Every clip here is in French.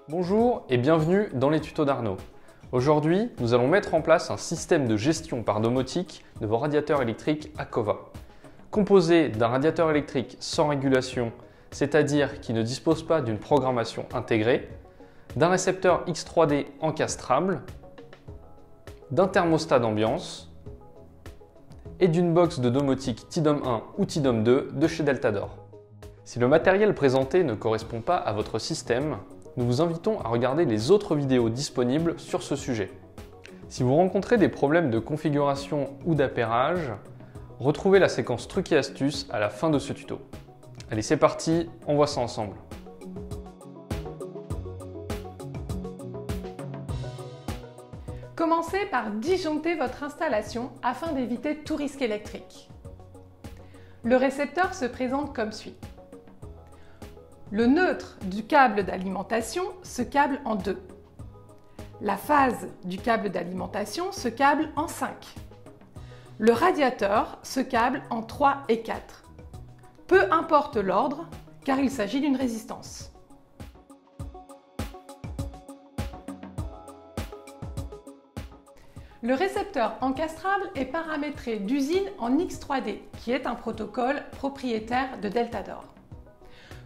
Bonjour et bienvenue dans les tutos d'Arnaud. Aujourd'hui, nous allons mettre en place un système de gestion par domotique de vos radiateurs électriques Akova. Composé d'un radiateur électrique sans régulation, c'est-à-dire qui ne dispose pas d'une programmation intégrée, d'un récepteur X3D encastrable, d'un thermostat d'ambiance et d'une box de domotique TIDOM 1 ou TIDOM 2 de chez Deltador. Si le matériel présenté ne correspond pas à votre système, nous vous invitons à regarder les autres vidéos disponibles sur ce sujet. Si vous rencontrez des problèmes de configuration ou d'appairage, retrouvez la séquence trucs et astuces à la fin de ce tuto. Allez, c'est parti, on voit ça ensemble. Commencez par disjoncter votre installation afin d'éviter tout risque électrique. Le récepteur se présente comme suit. Le neutre du câble d'alimentation se câble en 2. La phase du câble d'alimentation se câble en 5. Le radiateur se câble en 3 et 4. Peu importe l'ordre, car il s'agit d'une résistance. Le récepteur encastrable est paramétré d'usine en X3D, qui est un protocole propriétaire de Deltador.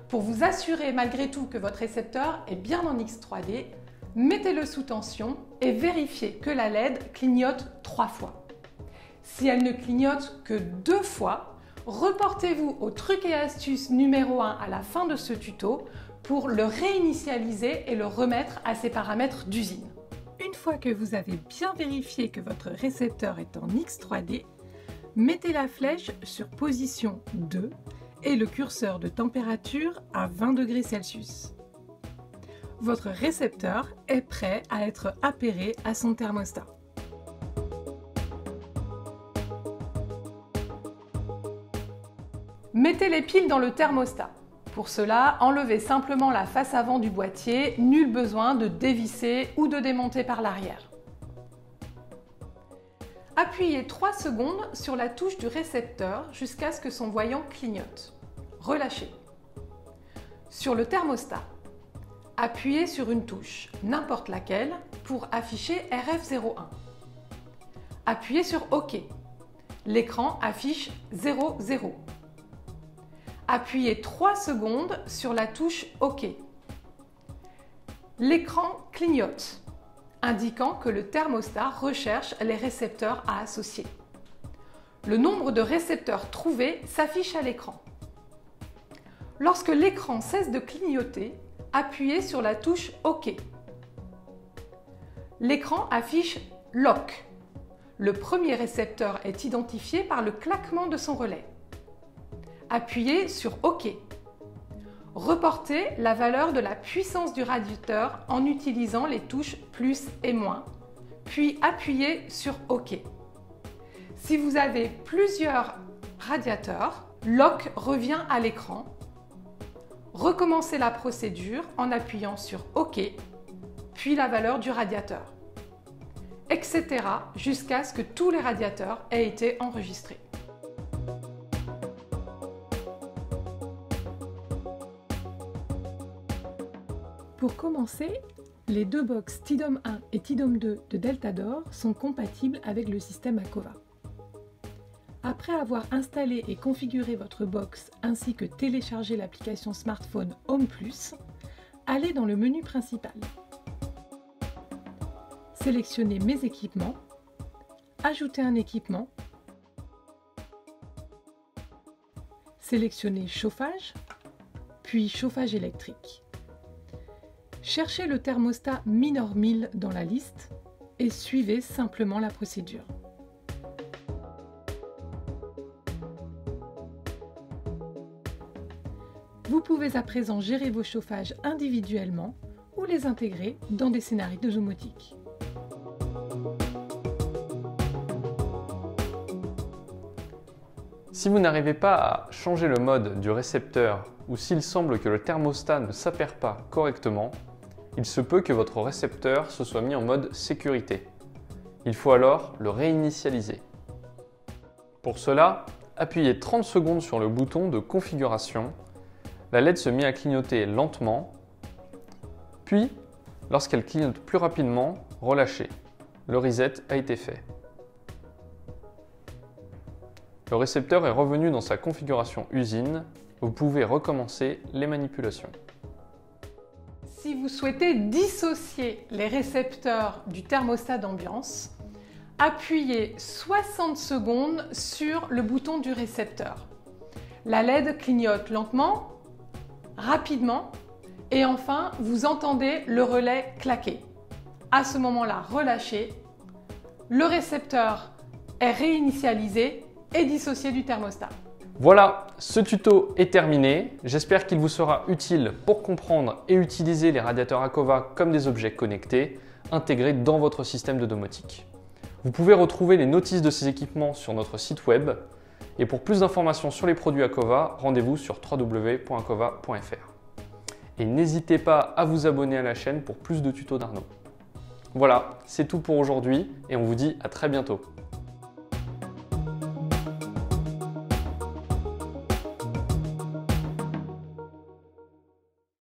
Pour vous assurer malgré tout que votre récepteur est bien en X3D, mettez-le sous tension et vérifiez que la LED clignote 3 fois. Si elle ne clignote que 2 fois, reportez-vous au truc et astuce numéro 1 à la fin de ce tuto pour le réinitialiser et le remettre à ses paramètres d'usine. Une fois que vous avez bien vérifié que votre récepteur est en X3D, mettez la flèche sur position 2 et le curseur de température à 20 degrés Celsius. Votre récepteur est prêt à être appairé à son thermostat. Mettez les piles dans le thermostat. Pour cela, enlevez simplement la face avant du boîtier, nul besoin de dévisser ou de démonter par l'arrière. Appuyez 3 secondes sur la touche du récepteur jusqu'à ce que son voyant clignote. Relâchez. Sur le thermostat, appuyez sur une touche, n'importe laquelle, pour afficher RF01. Appuyez sur OK. L'écran affiche 00. Appuyez 3 secondes sur la touche OK. L'écran clignote, indiquant que le thermostat recherche les récepteurs à associer. Le nombre de récepteurs trouvés s'affiche à l'écran. Lorsque l'écran cesse de clignoter, appuyez sur la touche OK. L'écran affiche Lock. Le premier récepteur est identifié par le claquement de son relais. Appuyez sur OK. Reportez la valeur de la puissance du radiateur en utilisant les touches plus et moins, puis appuyez sur OK. Si vous avez plusieurs radiateurs, Lock revient à l'écran. Recommencez la procédure en appuyant sur OK, puis la valeur du radiateur, etc. jusqu'à ce que tous les radiateurs aient été enregistrés. Pour commencer, les deux box TIDOM 1 et TIDOM 2 de Deltador sont compatibles avec le système Akova. Après avoir installé et configuré votre box ainsi que téléchargé l'application smartphone Home+, allez dans le menu principal. Sélectionnez Mes équipements, Ajouter un équipement, sélectionnez Chauffage, puis Chauffage électrique. Cherchez le thermostat Minor 1000 dans la liste et suivez simplement la procédure. Vous pouvez à présent gérer vos chauffages individuellement ou les intégrer dans des scénarios de domotique. Si vous n'arrivez pas à changer le mode du récepteur ou s'il semble que le thermostat ne s'appaire pas correctement, il se peut que votre récepteur se soit mis en mode sécurité. Il faut alors le réinitialiser. Pour cela, appuyez 30 secondes sur le bouton de configuration. La LED se met à clignoter lentement, puis Lorsqu'elle clignote plus rapidement, relâchez. Le reset a été fait. Le récepteur est revenu dans sa configuration usine. Vous pouvez recommencer les manipulations. Si vous souhaitez dissocier les récepteurs du thermostat d'ambiance, appuyez 60 secondes sur le bouton du récepteur. La LED clignote lentement, rapidement et enfin vous entendez le relais claquer. À ce moment-là, relâchez. Le récepteur est réinitialisé et dissocié du thermostat. Voilà, ce tuto est terminé. J'espère qu'il vous sera utile pour comprendre et utiliser les radiateurs Akova comme des objets connectés intégrés dans votre système de domotique. Vous pouvez retrouver les notices de ces équipements sur notre site web. Et pour plus d'informations sur les produits Akova, rendez-vous sur www.akova.fr. Et n'hésitez pas à vous abonner à la chaîne pour plus de tutos d'Arnaud. Voilà, c'est tout pour aujourd'hui et on vous dit à très bientôt.